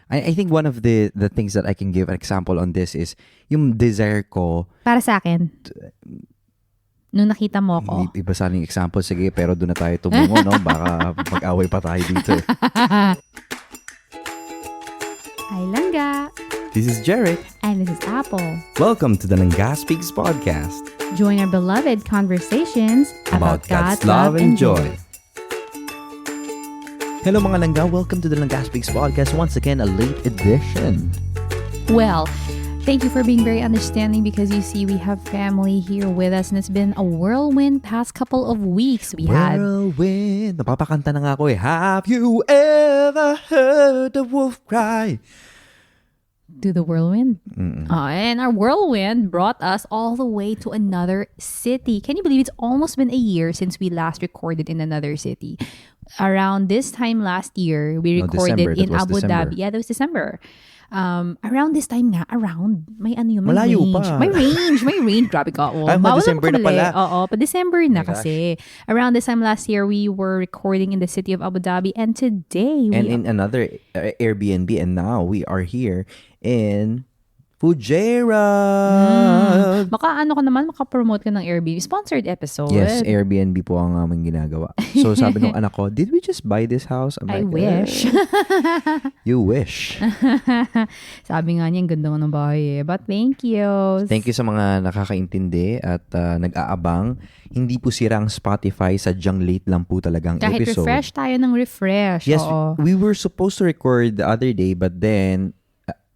I think one of the things that I can give an example on this is yung desire ko. Para sa akin, nung nakita mo ko. Iba sana yung example. Sige, pero doon na tayo tumungo, no? Baka mag-away pa tayo dito. Hi, Langga. This is Jared. And this is Apple. Welcome to the Langga Speaks podcast. Join our beloved conversations about God's love and joy. Hello mga Langga, welcome to the Langga Speaks podcast. Once again, a late edition. Well, thank you for being very understanding because you see we have family here with us and it's been a whirlwind past couple of weeks. Whirlwind. Napapakanta na nga ako eh. Have you ever heard the wolf cry? Do the whirlwind. And our whirlwind brought us all the way to another city. Can you believe it's almost been a year since we last recorded in another city? Around this time last year, we recorded in Abu Dhabi. Yeah, that was December. Around this time nga, may ano yun, may malayo range. Pa. May range. Grabe ka. Oh. December na pala. Oo, pa December na kasi. Around this time last year, we were recording in the city of Abu Dhabi and today in another Airbnb and now we are here in Fujairah. Maka-promote ka ng Airbnb. Sponsored episode. Yes, Airbnb po ang aming ginagawa. So sabi ng anak ko, did we just buy this house? I wish. You wish. Sabi nga niya, ang ganda ng bahay eh. But thank you. Thank you sa mga nakakaintindi at nag-aabang. Hindi po sirang Spotify, sadyang late lang po talagang kahit episode. Kahit refresh tayo ng refresh. Yes, oo. we were supposed to record the other day but then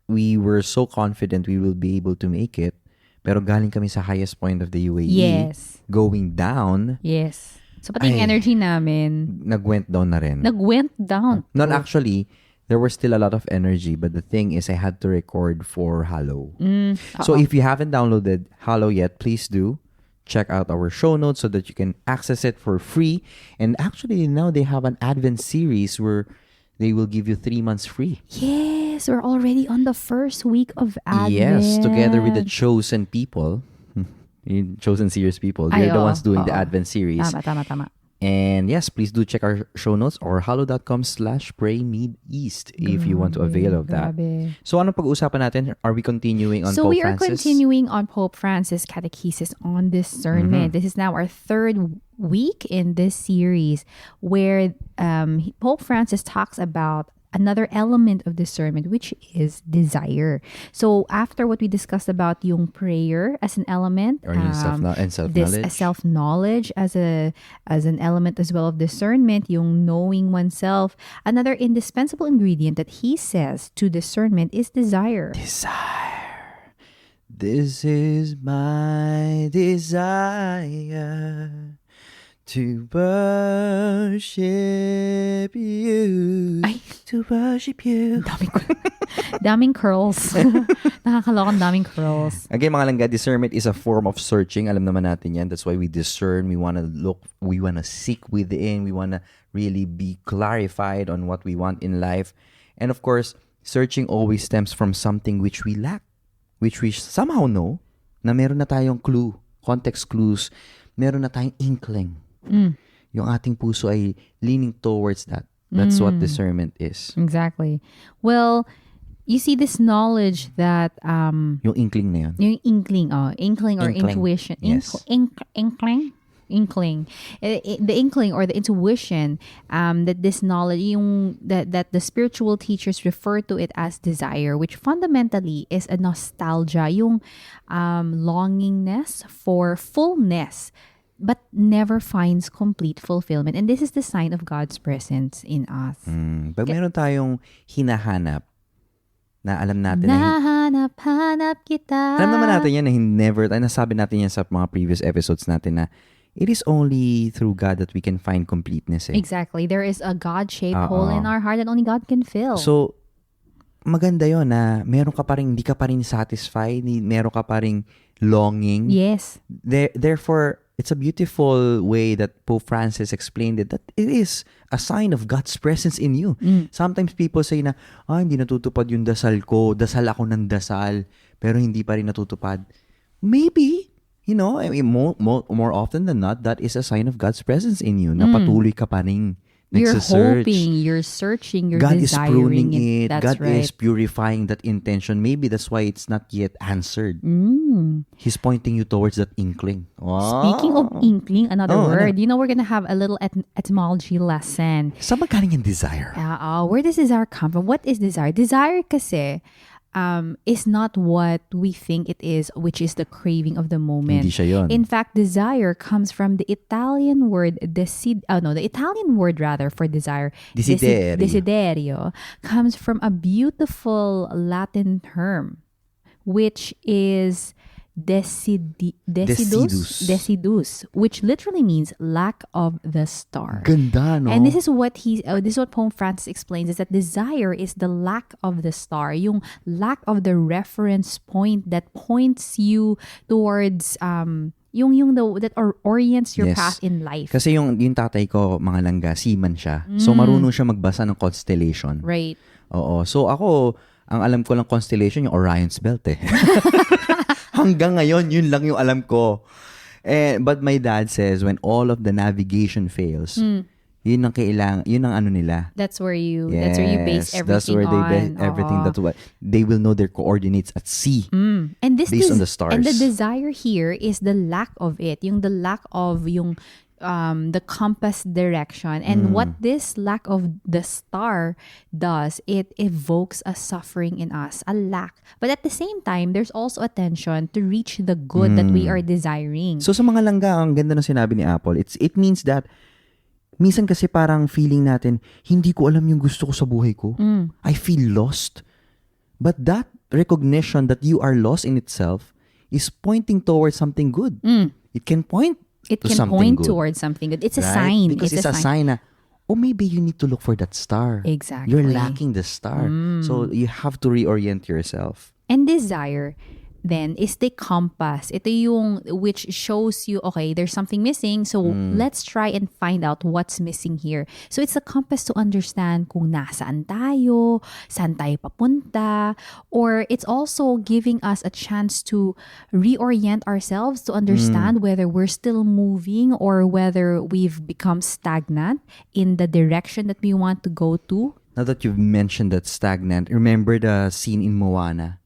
we were so confident we will be able to make it. Pero galing kami sa highest point of the UAE. Yes. Going down. Yes. So pati yung energy namin. Nag-went down na rin. Nag-went down. Not actually, there was still a lot of energy. But the thing is, I had to record for Hallow. So if you haven't downloaded Hallow yet, please do. Check out our show notes so that you can access it for free. And actually, now they have an Advent series where they will give you 3 months free. Yes, we're already on the first week of Advent. Yes, together with the chosen people. Chosen series people. They're the ones doing the Advent series. Tama. And yes, please do check our show notes or hallow.com/PrayMeadEast if you want to avail of that. Grabe. So, anong pag-uusapan natin? Are we continuing on Pope Francis? So, we are continuing on Pope Francis' catechesis on discernment. This is now our third week in this series where Pope Francis talks about another element of discernment, which is desire. So after what we discussed about yung prayer as an element, or self-knowledge, self-knowledge as an element as well of discernment, yung knowing oneself, another indispensable ingredient that he says to discernment is desire. Desire. This is my desire. To worship you. To worship you. Daming curls. Nakakalokang daming curls. Again, mga Langga, discernment is a form of searching. Alam naman natin yan. That's why we discern. We want to look. We want to seek within. We want to really be clarified on what we want in life. And of course, searching always stems from something which we lack. Which we somehow know na meron na tayong clue. Context clues. Meron na tayong inkling. Yung ating puso ay leaning towards that. That's what discernment is. Exactly. Well, you see this knowledge that yung inkling na yun. Yung inkling or intuition. Yes. Inkling. The inkling or the intuition that this knowledge, that the spiritual teachers refer to it as desire, which fundamentally is a nostalgia, yung longingness for fullness, but never finds complete fulfillment. And this is the sign of God's presence in us. Pag meron tayong hinahanap, na alam natin Nahanap kita. Alam naman natin yan na nasabi natin yan sa mga previous episodes natin na it is only through God that we can find completeness. Exactly. There is a God-shaped hole in our heart that only God can fill. So, maganda yon na meron ka pa rin, hindi ka pa rin satisfied, meron ka pa rin longing. Yes. Therefore, it's a beautiful way that Pope Francis explained it, that it is a sign of God's presence in you. Sometimes people say na, hindi natutupad yung dasal ko, dasal ako ng dasal, pero hindi pa rin natutupad. Maybe, more often than not, that is a sign of God's presence in you, na patuloy ka pa rin You're nagsasearch. hoping, you're searching, you're God is desiring pruning it. That's God right. is purifying that intention. Maybe that's why it's not yet answered. Mm. He's pointing you towards that inkling. Speaking of inkling, another Oh, word. You know, we're gonna have a little etymology lesson. Saan ba galing yung desire? Where does desire come from? What is desire? Desire kasi is not what we think it is, which is the craving of the moment. Hindi siya yun. In fact, desire comes from the Italian word the Italian word rather for desire. Desiderio. Desiderio comes from a beautiful Latin term, which is decidus, which literally means lack of the star. Ganda, no? And this is what Pope Francis explains, is that desire is the lack of the star, yung lack of the reference point that points you towards that orients your Yes. path in life. Kasi yung tatay ko, mga langga, seaman siya. So, marunong siya magbasa ng constellation. Right. Oo. So, ako, ang alam ko lang constellation, yung Orion's Belt eh. Hanggang ngayon, yun lang yung alam ko. But my dad says, when all of the navigation fails, yun ang ano nila. That's where you base everything that's where they base on. everything. That's what they will know their coordinates at sea. And this based on the stars. And the desire here is the lack of it, the lack of the compass direction. And what this lack of the star does, it evokes a suffering in us, a lack. But at the same time, there's also a tension to reach the good that we are desiring. So sa mga langga, ang ganda ng sinabi ni Apple, it means that minsan kasi parang feeling natin, hindi ko alam yung gusto ko sa buhay ko. I feel lost. But that recognition that you are lost in itself is pointing towards something good. It can point It to can something point good, towards something good. It's a right? sign. Because it's a sign na, maybe you need to look for that star. Exactly. You're lacking the star. So you have to reorient yourself. And desire then is the compass. Ito yung which shows you, okay, there's something missing. So let's try and find out what's missing here. So it's a compass to understand kung nasaan tayo, saan tayo papunta, or it's also giving us a chance to reorient ourselves to understand whether we're still moving or whether we've become stagnant in the direction that we want to go to. Now that you've mentioned that stagnant, remember the scene in Moana?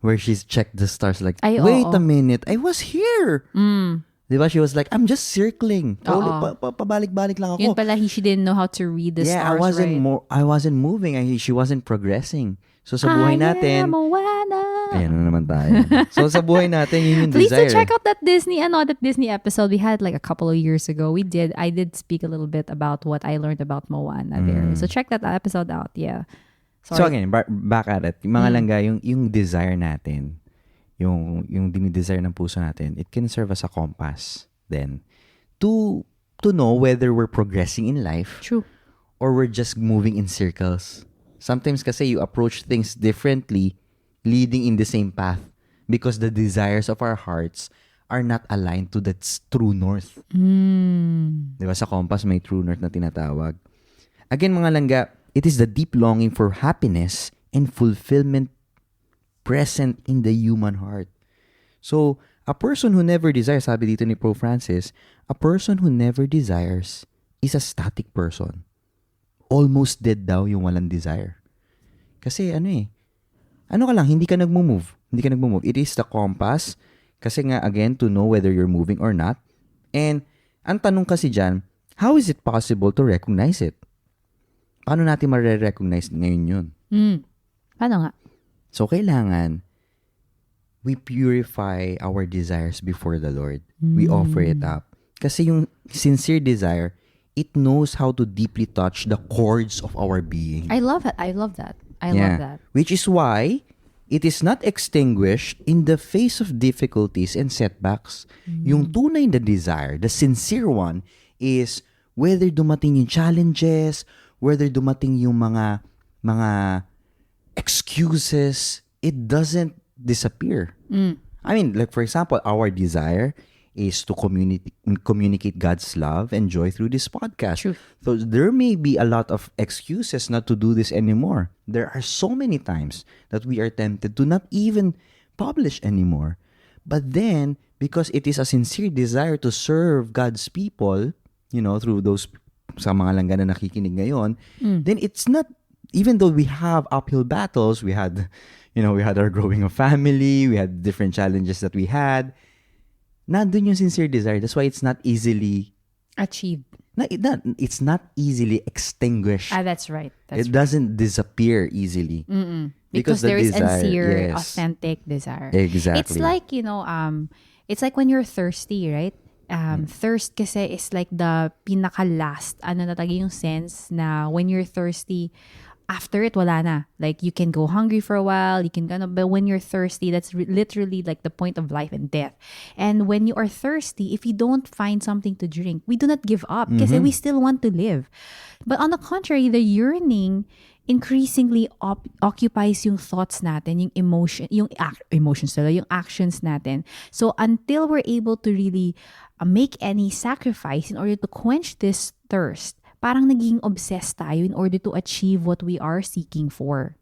Where she's checked the stars like, Ay, wait oo. a minute, I was here. Diba? She was like, I'm just circling. Pabalik-balik lang ako. Yun pala, she didn't know how to read the Yeah, stars, right? I wasn't moving. She wasn't progressing. So sa buhay natin, Moana. ayan na naman tayo. So sa buhay natin, yun yung Please desire. do check out that Disney episode we had like a couple of years ago. I did speak a little bit about what I learned about Moana there. So check that episode out. Yeah. So again, back at it. Yung mga langga, yung desire natin, yung dinidesire ng puso natin, it can serve as a compass then to know whether we're progressing in life. True. Or we're just moving in circles. Sometimes kasi you approach things differently, leading in the same path because the desires of our hearts are not aligned to that true north. Diba? Sa compass, may true north na tinatawag. Again, mga langga, it is the deep longing for happiness and fulfillment present in the human heart. So, a person who never desires, sabi dito ni Pope Francis, a person who never desires is a static person. Almost dead daw yung walang desire. Kasi ano ka lang, hindi ka nagmo-move. It is the compass. Kasi nga, again, to know whether you're moving or not. And, ang tanong kasi dyan, how is it possible to recognize it? Paano natin ma-recognize ngayon yun? Paano nga? So, kailangan we purify our desires before the Lord. We offer it up. Kasi yung sincere desire, it knows how to deeply touch the chords of our being. I love it. I love that. I love that. Which is why it is not extinguished in the face of difficulties and setbacks. Yung tunay na desire, the sincere one, is whether dumating yung challenges, whether dumating yung mga excuses, it doesn't disappear. I mean, like for example, our desire is to communicate God's love and joy through this podcast. True. So there may be a lot of excuses not to do this anymore. There are so many times that we are tempted to not even publish anymore. But then, because it is a sincere desire to serve God's people, through those sa mga langga na nakikinig ngayon, then it's not, even though we have uphill battles, we had our growing of family, we had different challenges that we had, nandun yung sincere desire. That's why it's not easily, Achieved. it's not easily extinguished. That's right. It doesn't disappear easily. Because the there is desire, sincere, yes. authentic desire. Exactly. It's like, it's like when you're thirsty, right? Thirst kasi is like the pinaka-last, na talaga yung sense na when you're thirsty, after it, wala na. Like, you can go hungry for a while, but when you're thirsty, that's literally like the point of life and death. And when you are thirsty, if you don't find something to drink, we do not give up kasi we still want to live. But on the contrary, the yearning increasingly occupies yung thoughts natin, yung emotions talaga, yung actions natin. So until we're able to really make any sacrifice in order to quench this thirst, parang naging obsessed tayo in order to achieve what we are seeking for.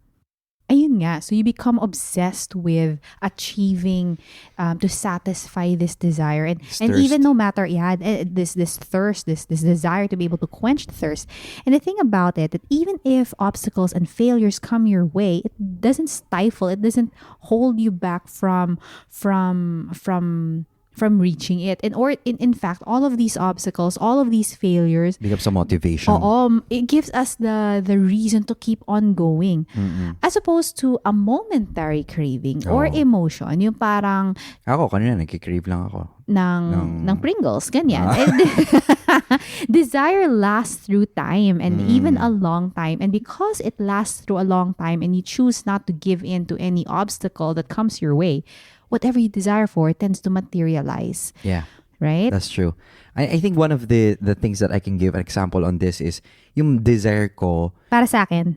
Ayun nga, so you become obsessed with achieving, to satisfy this desire, and even no matter, this thirst, this desire to be able to quench the thirst. And the thing about it, that even if obstacles and failures come your way, it doesn't stifle, it doesn't hold you back from reaching it. And or in fact, all of these obstacles, all of these failures becomes a motivation. It gives us the reason to keep on going. As opposed to a momentary craving or emotion, yung parang ako kanina nagki-crave lang ako ng Pringles, ganyan. Desire lasts through time, and even a long time. And because it lasts through a long time and you choose not to give in to any obstacle that comes your way, whatever you desire for tends to materialize. Yeah. Right? That's true. I think one of the things that I can give an example on this is yung desire ko. Para sa akin,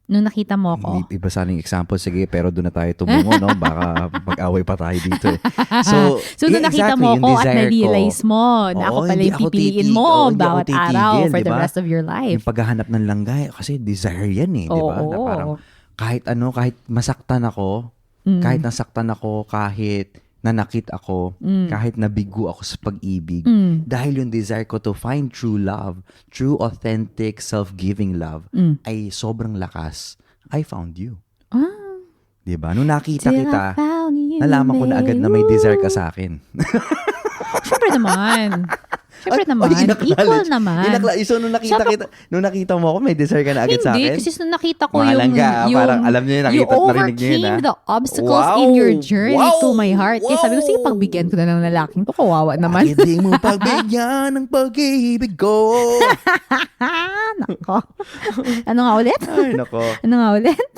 nung nakita mo ko. Iba sana yung example. Sige, pero doon na tayo tumungo, no? Baka mag-away pa tayo dito eh. So nung nakita exactly, mo ko at desire na-realize mo na ako pala yung pipiliin mo bawat araw for the rest of your life. Yung paghahanap ng langgay, kasi desire yan eh, di ba? Na parang kahit masaktan ako, kahit nasaktan ako, kahit nanakit ako, kahit nabigo ako sa pag-ibig, dahil yung desire ko to find true love, true authentic self-giving love, ay sobrang lakas. I found you. Diba? Nung nakita kita, nalaman ko na agad na may desire ka sa akin. Siyempre naman. Equal naman. So, nung nakita mo ako, may desire ka na agad sa akin? Hindi, kasi nung nakita ko parang alam niyo yun, you narinig niyo yun, overcame the obstacles in your journey to my heart. Kaya sabi ko, sige, pagbigyan ko na ng lalaking to, kawawa naman. Hindi mo pagbigyan ng pag-ibig ko. Nako. Ano nga ulit? Ay, nako. Ano nga ulit?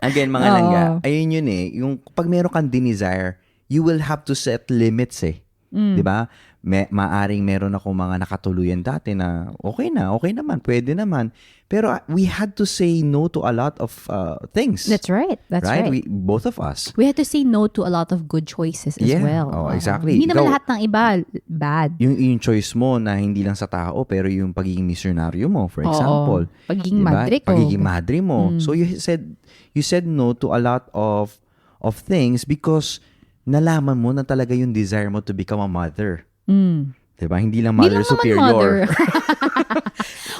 Again, mga langga, ayun yun eh. Yung pag meron kang desire, you will have to set limits eh. Diba? Maaring meron ako mga nakatuluyan dati na okay naman, pwede naman. Pero we had to say no to a lot of things. That's right. Right? Both of us. We had to say no to a lot of good choices as well. Oh, exactly. Hindi naman lahat ng iba bad. Yung choice mo na hindi lang sa tao, pero yung pagiging misyonaryo mo, for example. Pagiging diba? madre ko. Pagiging madre mo. So you said no to a lot of things because nalaman mo na talaga yung desire mo to become a mother. Diba? Hindi lang mother superior.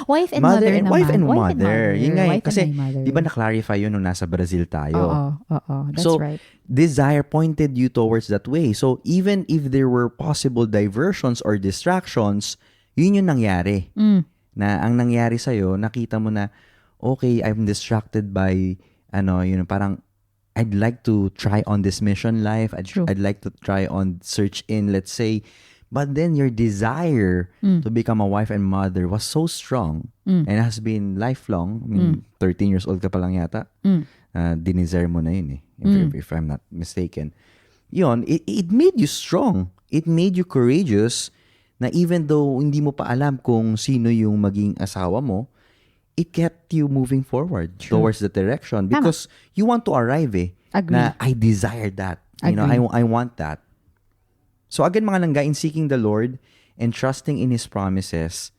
Wife and mother naman. Wife and mother. Yun nga eh. Kasi, mother. di ba na-clarify yun nung nasa Brazil tayo? Oo. That's so, right. Desire pointed you towards that way. So, even if there were possible diversions or distractions, yun yung nangyari. Na ang nangyari sa'yo, nakita mo na, okay, I'm distracted by, parang, I'd like to try on this mission life. I'd like to try on search in, let's say. But then your desire to become a wife and mother was so strong and has been lifelong. I mean, 13 years old ka pa lang yata. Dinesire mo na yun eh, if I'm not mistaken. Yun, it made you strong. It made you courageous na even though hindi mo pa alam kung sino yung maging asawa mo, it kept you moving forward towards the direction because you want to arrive eh. Agree. Na I desire that. You know, I want that. So again, mga langga, in seeking the Lord and trusting in His promises,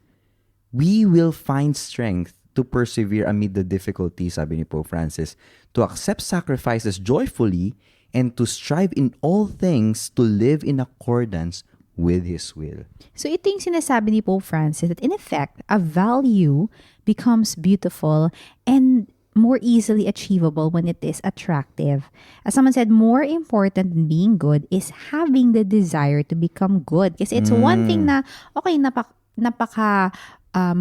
we will find strength to persevere amid the difficulties, sabi ni Pope Francis, to accept sacrifices joyfully and to strive in all things to live in accordance with His will. So ito yung sinasabi ni Pope Francis that in effect, a value becomes beautiful and more easily achievable when it is attractive. As someone said, more important than being good is having the desire to become good. Kasi it's one thing na, okay, napaka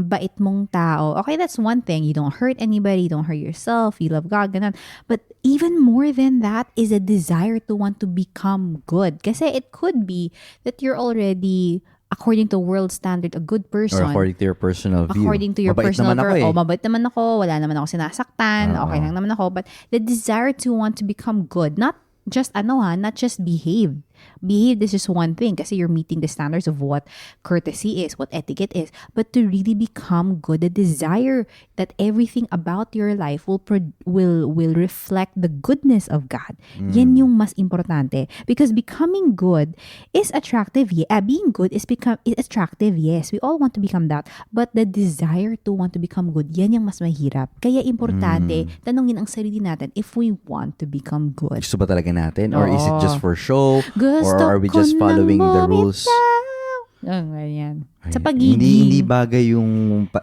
bait mong tao. Okay, that's one thing. You don't hurt anybody, you don't hurt yourself, you love God, ganun. But even more than that is a desire to want to become good. Kasi it could be that you're already, according to world standard, a good person. Or according to your personal view. According to your Mabait personal naman ako view. eh. Oh, mabait naman ako. Wala naman ako sinasaktan. Okay lang naman ako. But the desire to want to become good, not just not just behave. Behave is just one thing kasi you're meeting the standards of what courtesy is, what etiquette is. But to really become good, the desire that everything about your life will reflect the goodness of God. Yan yung mas importante. Because becoming good is attractive. Being good is attractive, yes. We all want to become that. But the desire to want to become good, yan yung mas mahirap. Kaya importante, tanungin ang sarili natin if we want to become good. Gusto ba talaga natin? Or is it just for show? Gusto Or are we ko just following nang the rules? Ganyan. Ay, Sa pagiging. Hindi bagay yung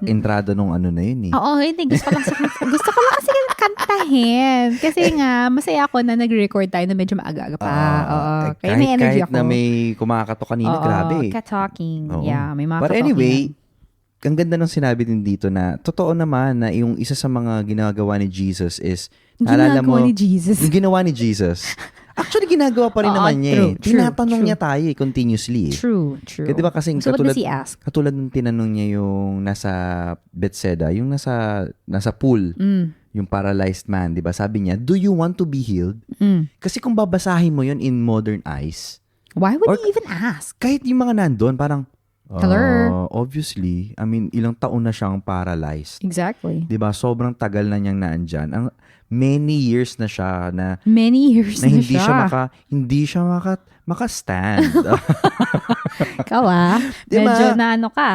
entrada nung ano na yun eh. Oo, hindi. Gusto ko lang kasi kantahin. Kasi nga, masaya ako na nag-record tayo na medyo maaga-aga pa. Oo. Kaya may energy kahit ako. na may kumakato kanina, grabe. Cat-talking. Oo. Yeah, may mga But katoking anyway, yan. ang ganda nung sinabi din dito na totoo naman na yung isa sa mga ginagawa ni Jesus is, naalala mo, ni Jesus. yung ginawa ni Jesus. Actually, ginagawa pa rin naman niya eh. Tinatanong niya tayo eh, continuously eh. True. Kaya diba kasing So what does he ask? katulad nung tinanong niya yung nasa Bethsaida, yung nasa pool, yung paralyzed man, diba? Sabi niya, do you want to be healed? Kasi kung babasahin mo yun in modern eyes, Why would he even ask? kahit yung mga nandun, parang, Hello? obviously, I mean, ilang taon na siyang paralyzed. Exactly. Diba? Sobrang tagal na niyang naandyan. Many years na siya na Many years na hindi siya. hindi siya maka-stand. Ikaw Diba? Medyo na ano ka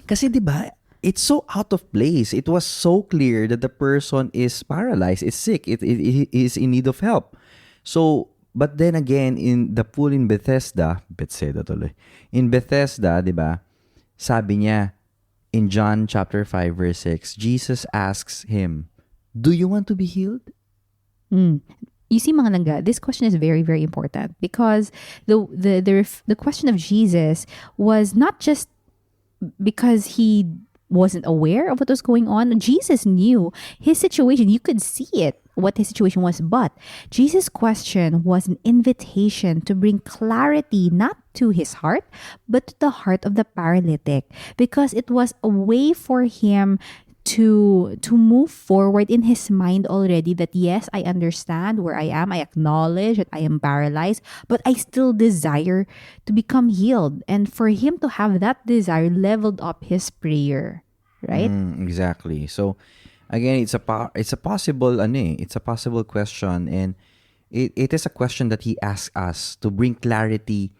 Kasi 'di ba, it's so out of place. It was so clear that the person is paralyzed, is sick, it is in need of help. So, but then again, in the pool in Bethesda tuloy. In Bethesda, 'di ba? Sabi niya in John chapter 5 verse 6, Jesus asks him, "Do you want to be healed?" You see, mga langga, this question is very, very important because the question of Jesus was not just because he wasn't aware of what was going on. Jesus knew his situation. You could see it, what his situation was. But Jesus' question was an invitation to bring clarity, not to his heart, but to the heart of the paralytic, because it was a way for him to move forward in his mind already that yes, I understand where I am. I acknowledge that I am paralyzed, but I still desire to become healed. And for him to have that desire leveled up his prayer, right? Exactly. So again, it's a possible question, and it is a question that he asks us to bring clarity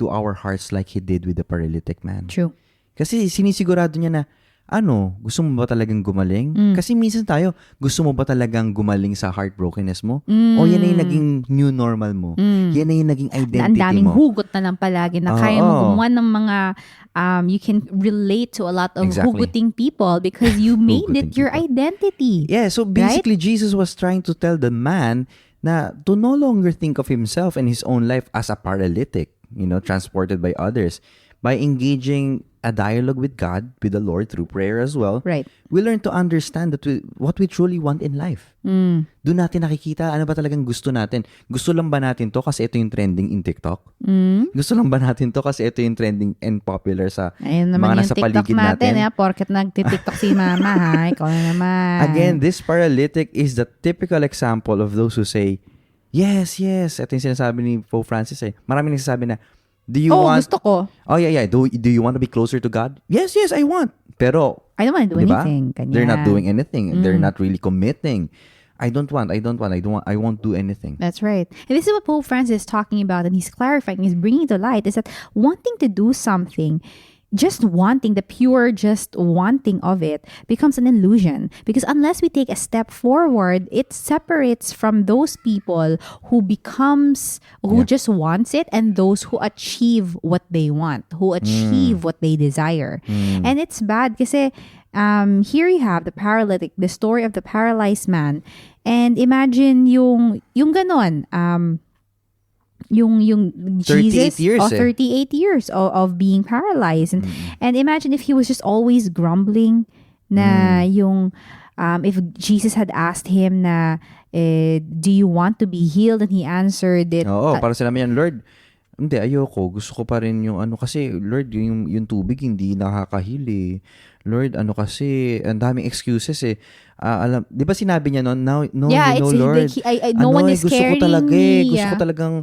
to our hearts like he did with the paralytic man. True. Kasi sinisigurado niya na, gusto mo ba talagang gumaling? Kasi minsan tayo, gusto mo ba talagang gumaling sa heartbrokenness mo? O yan na yung naging new normal mo? Yan na yung naging Na ang identity daming mo? hugot na lang palagi na kaya mo gumawa ng mga you can relate to a lot of Exactly. huguting people because you made it Huguting your people. identity. Yeah, so basically Jesus was trying to tell the man na to no longer think of himself and his own life as a paralytic, transported by others. By engaging a dialogue with God, with the Lord through prayer as well, Right. we learn to understand that what we truly want in life. Doon natin nakikita ano ba talagang gusto natin. Gusto lang ba natin to kasi ito yung trending in TikTok? Gusto lang ba natin to kasi ito yung trending and popular sa Ayun mga naman nasa yung TikTok paligid natin. natin? Porket nagtitiktok si mama, ha? Ikaw na naman. Again, this paralytic is the typical example of those who say, yes. Ito yung sinasabi ni Pope Francis eh. Maraming nagsasabi na, do you want... gusto ko. Oh, yeah. Do you want to be closer to God? Yes, I want. Pero, I don't want to do diba? anything. Ganyan. They're not doing anything. They're not really committing. I won't do anything. That's right. And this is what Pope Francis is talking about, and he's clarifying, he's bringing to light, is that wanting to do something just wanting, the pure just wanting of it becomes an illusion, because unless we take a step forward, it separates from those people who just wants it, and those who achieve what they want, who achieve what they desire. And it's bad kasi here you have the paralytic, the story of the paralyzed man, and imagine yung ganon, yung 38 Jesus, years 38 years of being paralyzed, and imagine if he was just always grumbling na yung if Jesus had asked him na do you want to be healed, and he answered it, Oo, para sinabi niyan, Lord, hindi, ayoko. Gusto ko pa rin yung kasi, Lord, yung tubig hindi nakakahili. Lord, kasi, ang daming excuses eh. Di ba sinabi niya noon, Lord. No one is gusto carrying ko talaga me. Gusto ko talagang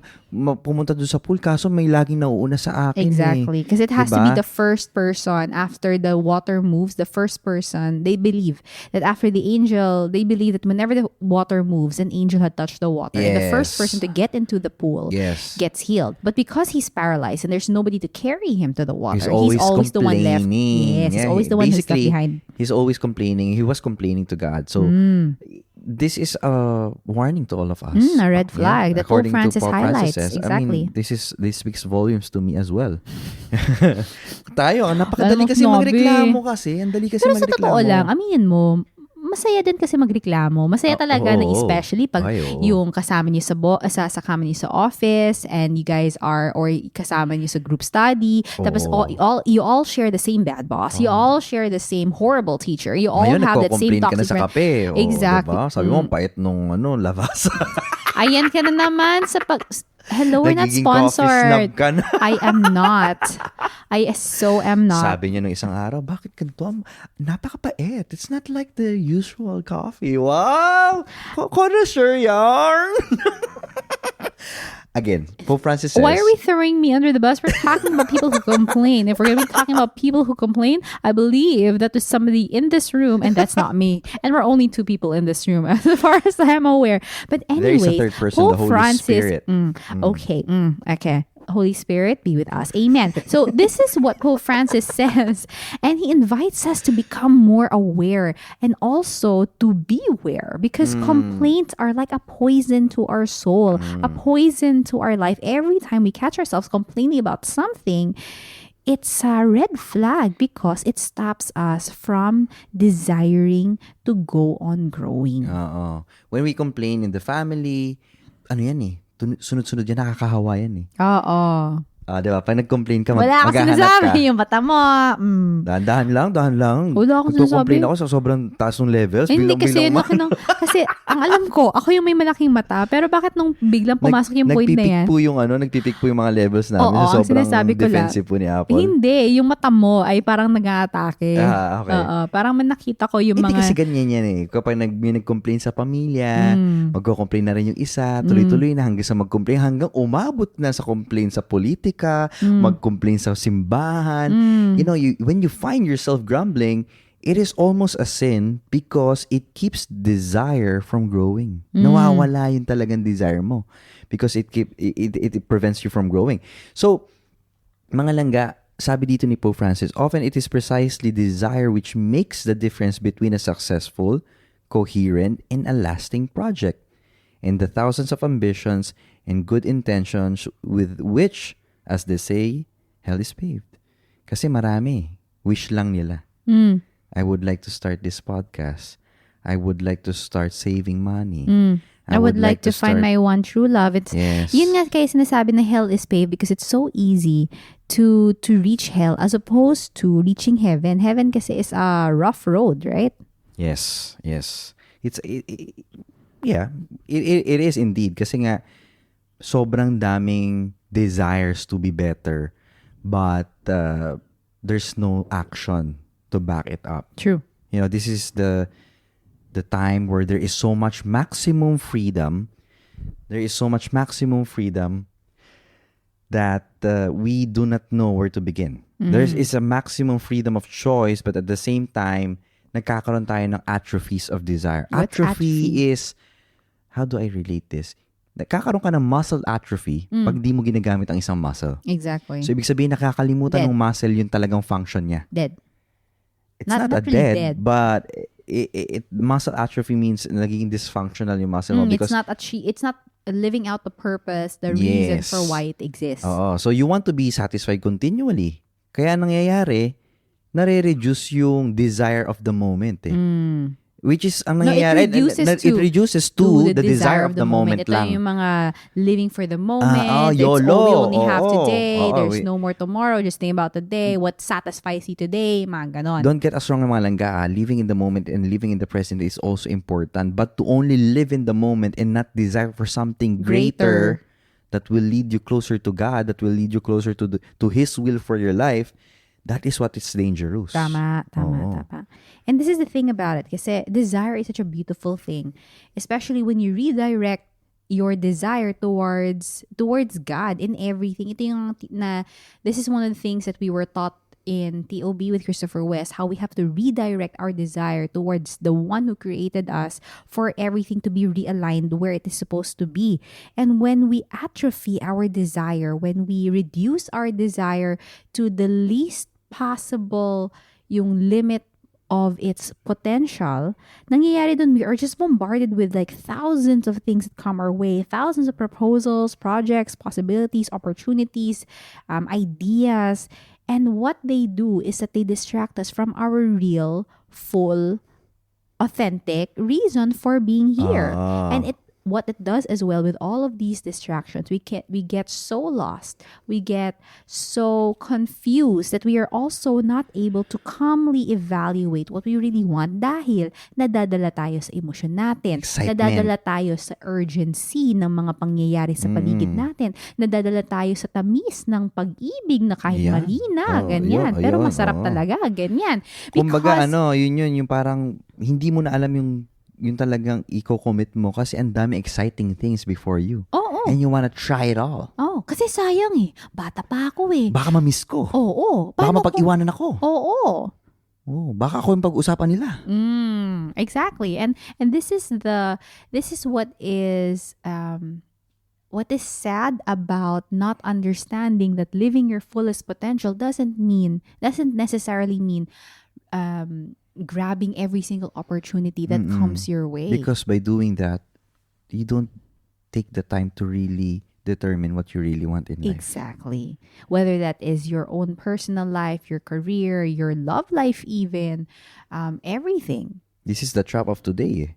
pumunta doon sa pool, kaso may laging nauuna sa akin. Exactly. Because it has to Diba? be the first person after the water moves, the first person. They believe that after the angel, they believe that whenever the water moves, an angel had touched the water. And the first person to get into the pool gets healed. But because he's paralyzed and there's nobody to carry him to the water, he's always the one left. Yes, he's always the one who's left behind. He's always complaining. He was complaining to God. So, this is a warning to all of us. A red flag that Pope Francis highlights. Exactly. I mean, this speaks volumes to me as well. Tayo, napakadali kasi Snobe. magreklamo kasi. Ang dali kasi Pero sa magreklamo. totoo lang, aminin mo, masaya din kasi magreklamo. Masaya talaga na especially pag yung kasama niyo sa kama niyo sa office, and you guys are, or kasama niyo sa group study. Tapos you all share the same bad boss. You all share the same horrible teacher. You all Ngayon, have that same toxic ka na sa kape. Exactly. Diba? Sabi mo, pait nung labasa. Ayan ka na naman sa Hello, we're not Nagiging coffee sponsored. snob ka na. I am not. I so am not. Sabi niya nung isang araw, bakit ganito? Napakapait. It's not like the usual coffee. Wow! Connoisseur yarn! Again, Pope Francis says, why are we throwing me under the bus? We're talking about people who complain. If we're going to be talking about people who complain, I believe that there's somebody in this room, and that's not me. And we're only 2 people in this room, as far as I'm aware. But anyway, there is a third person, Pope the Holy Francis, Spirit. Okay. Holy Spirit, be with us. Amen. So this is what Pope Francis says. And he invites us to become more aware, and also to beware, because complaints are like a poison to our soul, a poison to our life. Every time we catch ourselves complaining about something, it's a red flag, because it stops us from desiring to go on growing. When we complain in the family, ano yan eh, sunod-sunod yan, nakakahawa yan eh. Oo. Diba? Pag nag-complain ka, wala akong maghahanap sinasabi ka. yung mata mo. Dahan lang. Wala akong sinasabi. Magko-complain ako sa sobrang taas ng levels. Hindi kasi, Bilang kasi ang alam ko, ako yung may malaking mata, pero bakit nung biglang pumasok yung point na yan? Nagpipik po yung mga levels namin. Oo, Sobrang sinasabi ko defensive po ni Apple. Hindi, yung mata mo ay parang nag-aatake. Okay. Oo, parang man nakita ko yung Hindi mga... kasi ganyan yan eh. Kapag may nag-complain sa pamilya, magko-complain na rin yung isa, tuloy-tuloy na hanggang sa mag-complain, hanggang umabot na sa complain sa politika, mag-complain sa simbahan. You know, when you find yourself grumbling, it is almost a sin, because it keeps desire from growing. Nawawala yung talagang desire mo, because it prevents you from growing. So, mga langga, sabi dito ni Pope Francis, often it is precisely desire which makes the difference between a successful, coherent, and a lasting project, and the thousands of ambitions and good intentions with which, as they say, hell is paved. Kasi marami, wish lang nila. I would like to start this podcast. I would like to start saving money. I would like to find my one true love. Yes. Yun nga kaya sinasabi na hell is paved, because it's so easy to reach hell as opposed to reaching heaven. Heaven kasi is a rough road, right? Yes. It is indeed. Kasi nga, sobrang daming desires to be better, but there's no action to back it up. True. You know, this is the time where there is so much maximum freedom. There is so much maximum freedom that we do not know where to begin. There is a maximum freedom of choice, but at the same time, nagkakaroon tayo ng atrophies of desire. What's atrophy? Is, how do I relate this? Nakakaroon ka ng muscle atrophy pag di mo ginagamit ang isang muscle. Exactly. So, ibig sabihin, nakakalimutan Dead. ng muscle yung talagang function niya. Dead. It's Not not, a really dead, dead. but muscle atrophy means nagiging dysfunctional yung muscle mo because It's not living out the purpose, the reason Yes. for why it exists. Oo. So, you want to be satisfied continually. Kaya nangyayari, nare-reduce yung desire of the moment eh. Which is, ang nangyayari, it reduces to the desire of the moment Ito lang. yung mga living for the moment. It's YOLO. all we only have Oo. today. Oo, There's no more tomorrow. Just think about today. What satisfies you today. Mga ganon. Don't get us wrong mga langga. Living in the moment and living in the present is also important. But to only live in the moment and not desire for something greater that will lead you closer to God, that will lead you closer to His will for your life, that is what is dangerous. Tama. Oo. And this is the thing about it. Kasi desire is such a beautiful thing. Especially when you redirect your desire towards God in everything. Ito yung this is one of the things that we were taught in TOB with Christopher West, how we have to redirect our desire towards the one who created us for everything to be realigned where it is supposed to be. And when we atrophy our desire, when we reduce our desire to the least possible yung limit of its potential, nangyayari dun, we are just bombarded with like thousands of things that come our way, thousands of proposals, projects, possibilities, opportunities, ideas. And what they do is that they distract us from our real, full, authentic reason for being here. And what it does as well with all of these distractions, we get so lost, we get so confused that we are also not able to calmly evaluate what we really want dahil nadadala tayo sa emosyon natin, Excitement. nadadala tayo sa urgency ng mga pangyayari sa paligid natin, nadadala tayo sa tamis ng pag-ibig na kahit Yeah. mali na, Oh, ganyan. yun, Pero yun, masarap oo. talaga, ganyan. Kumbaga, Because, yun, yung parang hindi mo na alam yung talagang i-commit mo kasi ang dami exciting things before you. oo. And you wanna try it all. Oh, kasi sayang eh. Bata pa ako eh. Baka ma-miss ko. Oo. Baka Paano mapag-iwanan ako. Oo. Oh, baka ako yung pag-usapan nila. Exactly. And this is what is sad about not understanding that living your fullest potential doesn't necessarily mean grabbing every single opportunity that comes your way. Because by doing that, you don't take the time to really determine what you really want in life. Exactly. Whether that is your own personal life, your career, your love life even, everything. This is the trap of today,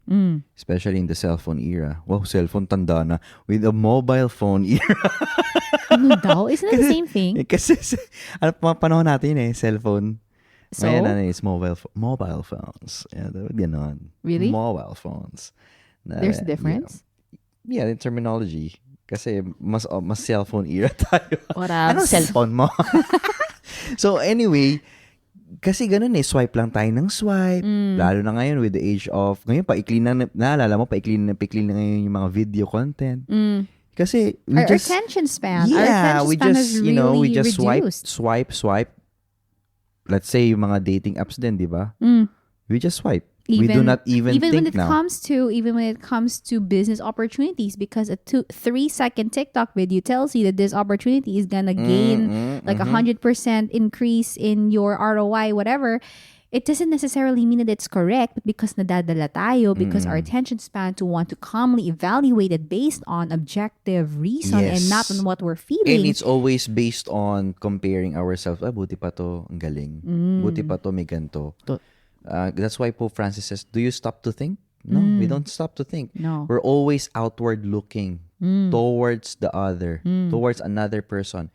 especially in the cellphone era. Wow, cellphone tanda na. With a mobile phone era. Ano daw? Isn't it the same thing? Kasi, panahon natin cellphone. So? Ngayon, it's mobile phones. Yeah, ganon. Really? Mobile phones. There's a difference? Yeah, in terminology. Kasi mas cellphone era tayo. What else? Anong cellphone mo? So anyway, kasi ganun swipe lang tayo ng swipe. Lalo na ngayon with the age of, ngayon paikli na, naalala mo, paikli na ngayon yung mga video content. Kasi Our attention span. Yeah, Our attention we span just, has really we just reduced. swipe. Let's say yung mga dating apps din, di ba? We just swipe. We do not even think when it now. Even when it comes to business opportunities, because a 3-second TikTok video tells you that this opportunity is gonna gain like 100% increase in your ROI, whatever. It doesn't necessarily mean that it's correct, but because nadadala tayo, because our attention span to want to calmly evaluate it based on objective reason and not on what we're feeling. And it's always based on comparing ourselves. Buti pa to, ang galing. Buti pa to, may ganito. That's why Pope Francis says, do you stop to think? No, we don't stop to think. No. We're always outward looking towards the other, towards another person.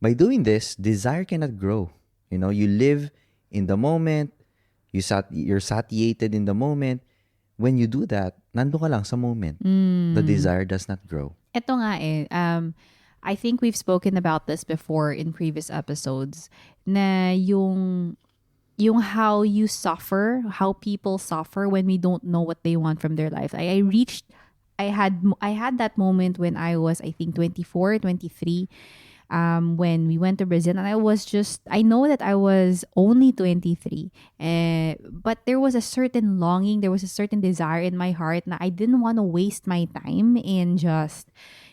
By doing this, desire cannot grow. You live in the moment. You're satiated in the moment. When you do that, nandun ka lang sa moment. The desire does not grow. Ito nga I think we've spoken about this before in previous episodes, na yung how you suffer, how people suffer when we don't know what they want from their life. I had that moment when I was, I think, 24, 23. when we went to Brazil, and I know that I was only 23, but there was a certain longing, there was a certain desire in my heart na I didn't want to waste my time in just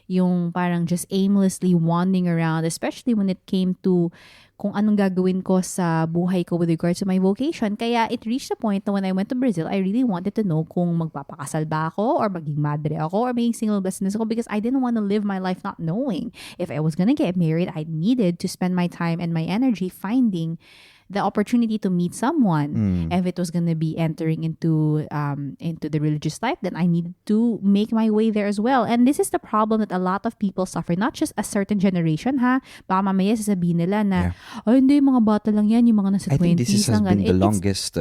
yung parang just aimlessly wandering around, especially when it came to kung anong gagawin ko sa buhay ko with regards to my vocation. Kaya it reached a point na when I went to Brazil, I really wanted to know kung magpapakasal ba ako or maging madre ako or maging single business ako, because I didn't want to live my life not knowing. If I was gonna get married, I needed to spend my time and my energy finding the opportunity to meet someone. If it was gonna be entering into the religious life, then I needed to make my way there as well. And this is the problem that a lot of people suffer, not just a certain generation, ha? Baka mamaya sasabihin nila na, ay hindi, mga bata lang yan, yung mga nasa 20s. I think this has lang. been the longest,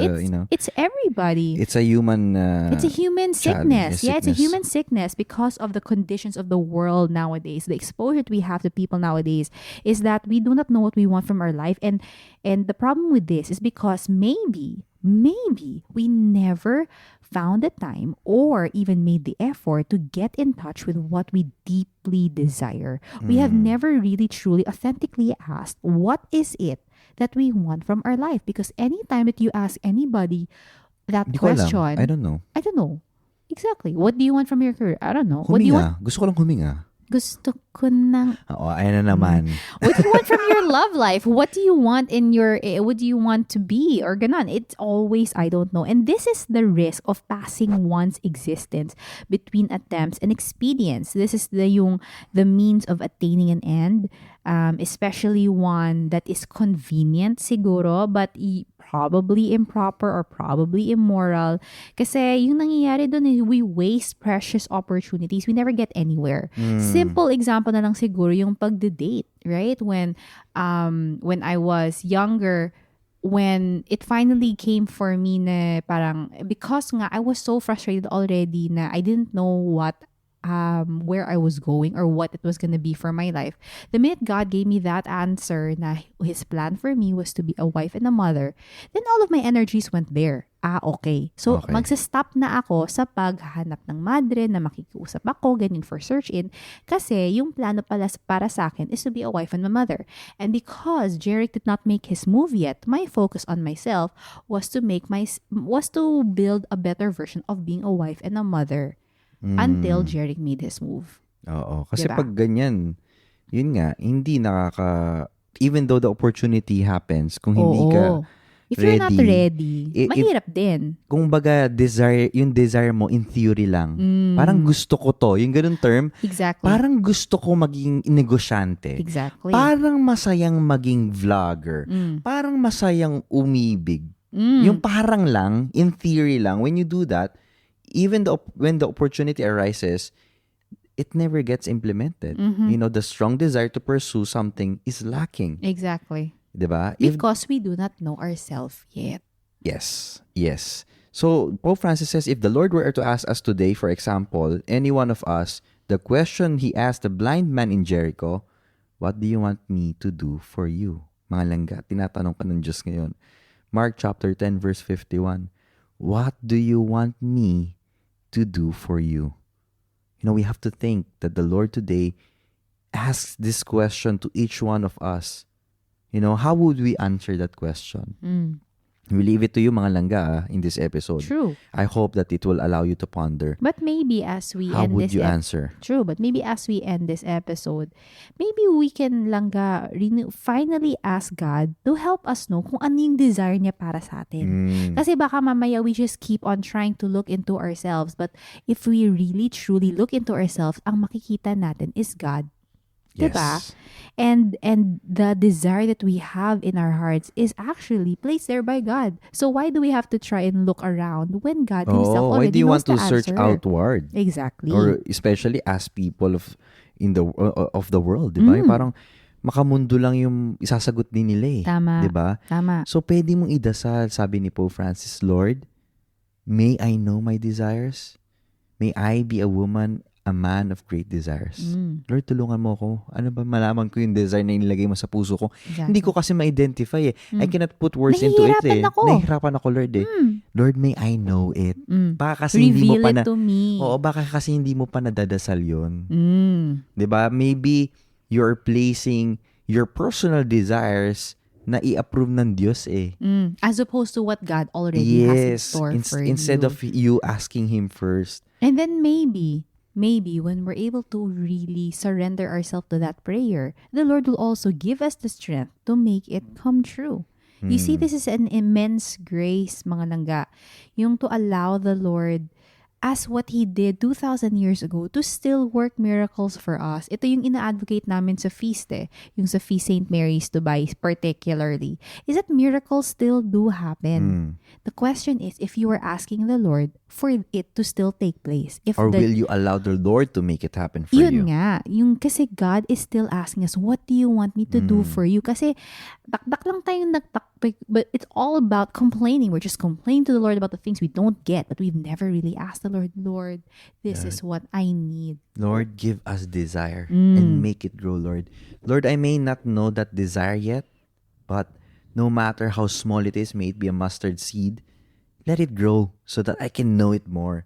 It's everybody. It's a human It's a human sickness. challenge, Yeah, it's a human sickness because of the conditions of the world nowadays. The exposure that we have to people nowadays is that we do not know what we want from our life. And the problem with this is because maybe we never found the time or even made the effort to get in touch with what we deeply desire. We have never really truly authentically asked, what is it that we want from our life? Because anytime that you ask anybody that Di ko alam. question, I don't know. Exactly. What do you want from your career? I don't know. What do you want? Huminga. Gusto ko lang huminga. Gusto ko nang Oo, ayan na naman. what do you want from your love life? What do you want in your, what do you want to be? Or ganon. It's always, I don't know. And this is the risk of passing one's existence between attempts and expedience. This is the means of attaining an end, especially one that is convenient siguro, but probably improper or probably immoral. Kasi yung nangyayari dun is we waste precious opportunities. We never get anywhere. Simple example na lang siguro yung pagde-date, right? When I was younger, when it finally came for me na parang, because nga I was so frustrated already na I didn't know where I was going or what it was going to be for my life. The minute God gave me that answer na His plan for me was to be a wife and a mother, then all of my energies went there. Okay. So, magsa-stop na ako sa paghanap ng madre na makikiusap ako, ganyan for search-in. Kasi, yung plano pala para sa akin is to be a wife and a mother. And because Jeric did not make his move yet, my focus on myself was to build a better version of being a wife and a mother. Until Jeric made his move. Oo. Kasi Diba? pag ganyan, yun nga, hindi even though the opportunity happens, kung hindi ka If you're not ready, mahirap din. Kung baga, yung desire mo in theory lang. Parang gusto ko to. Yung ganun term, Exactly. parang gusto ko maging negosyante. Exactly. Parang masayang maging vlogger. Parang masayang umibig. Yung parang lang, in theory lang, when you do that, even when the opportunity arises, it never gets implemented. The strong desire to pursue something is lacking. Exactly. Diba? Because we do not know ourselves yet. Yes. So, Pope Francis says, if the Lord were to ask us today, for example, any one of us, the question He asked the blind man in Jericho, what do you want me to do for you? Mga langga, tinatanong ka ng Diyos ngayon. Mark chapter 10, verse 51. What do you want me to do for you? We have to think that the Lord today asks this question to each one of us. How would we answer that question? We leave it to you, mga langga, in this episode. True. I hope that it will allow you to ponder. But maybe as we How end would this you answer? True, but maybe as we end this episode, maybe we can langga finally ask God to help us know kung ano yung desire niya para sa atin. Kasi baka mamaya we just keep on trying to look into ourselves, but if we really truly look into ourselves, ang makikita natin is God. Yes. Diba? And the desire that we have in our hearts is actually placed there by God. So why do we have to try and look around when God Himself Why already do you knows want to the search answer? outward? Exactly. Or especially as people of the world, diba? Yung parang makamundo lang yung isasagot din nila eh. Tama. Diba? Tama. So pwede mong idasal, sabi ni Pope Francis, Lord, may I know my desires? May I be a man of great desires. Lord, tulungan mo ako. Ano ba, malaman ko yung desire na inilagay mo sa puso ko. Exactly. Hindi ko kasi ma-identify eh. I cannot put words into it eh. Nahihirapan ako, Lord eh. Lord, may I know it. Baka kasi hindi mo pa Reveal it to me. Oo, baka kasi hindi mo pa nadadasal yun. Diba? Maybe you're placing your personal desires na i-approve ng Diyos eh. As opposed to what God already has in Yes, store for instead you. of you asking Him first. And then maybe when we're able to really surrender ourselves to that prayer, the Lord will also give us the strength to make it come true. You see, this is an immense grace, mga langga. Yung to allow the Lord, as what He did 2,000 years ago, to still work miracles for us. Ito yung ina-advocate namin sa feast yung sa Feast St. Mary's Dubai particularly, is that miracles still do happen. The question is if you are asking the Lord for it to still take place. If Or the, will you allow the Lord to make it happen for you? yun nga, yung kasi God is still asking us, what do you want me to do for you? Kasi dakdak lang tayong nagtakpik, but it's all about complaining. We're just complaining to the Lord about the things we don't get, but we've never really asked the Lord, Lord, this is what I need. Lord, give us desire and make it grow, Lord. Lord, I may not know that desire yet, but no matter how small it is, may it be a mustard seed, let it grow so that I can know it more.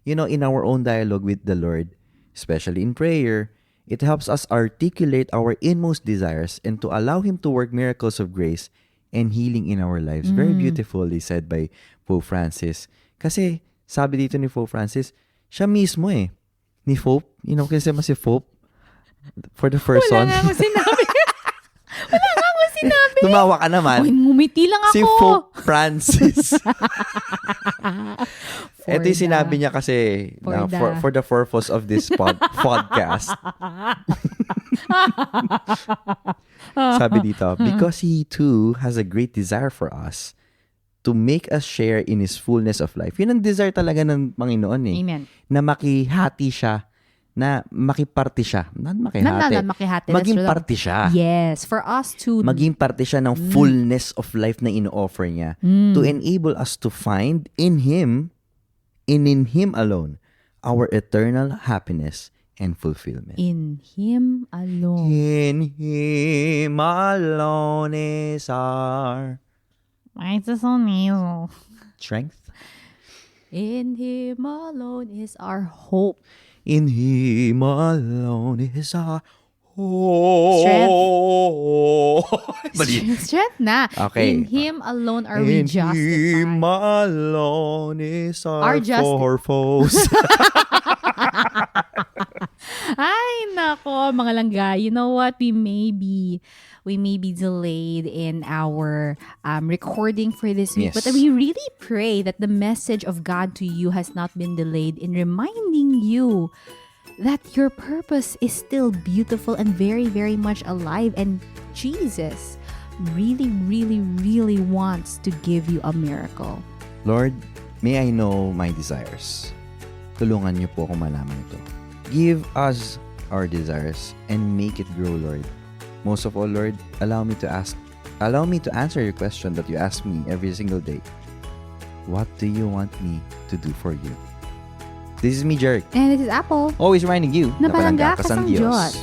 You know, in our own dialogue with the Lord, especially in prayer, it helps us articulate our inmost desires and to allow Him to work miracles of grace and healing in our lives. Very beautifully said by Pope Francis. Kasi, sabi dito ni Pope Francis, siya mismo ni Pope, kasi si Pope, for the first Wala one. nga ako sinabi. Wala nga ako sinabi. Tumawa ka naman. Uy, ngumiti lang ako. Si Pope Francis. For Ito yung the- sinabi niya kasi for the purpose of this podcast. Sabi dito, because He too has a great desire for us to make us share in His fullness of life. Yun ang desire talaga ng Panginoon Amen. Na makihati siya, na makiparte siya. Not Makihati. Maging That's parte siya. Yes, for us to Maging parte siya ng fullness of life na ino-offer niya to enable us to find in Him and in Him alone our eternal happiness and fulfillment. in Him alone. In Him alone is our Why is it so nasal? strength. In Him alone is our hope. In Him alone is our hope. Mali. Strength na. Okay. In Him alone are we In Him justified. alone is our Our purpose. Ay, nako, mga langga. You know what? We may be delayed in our recording for this week, Yes. but we really pray that the message of God to you has not been delayed in reminding you that your purpose is still beautiful and very, very much alive, and Jesus really, really, really wants to give you a miracle. Lord, may I know my desires. Tulungan niyo po akong malaman ito. Give us our desires and make it grow, Lord. Most of all, Lord, allow me to answer your question that you ask me every single day. What do you want me to do for you? This is me, Jeric. And this is Apple. Always reminding you Na palangga ka sa Diyos. Diyos.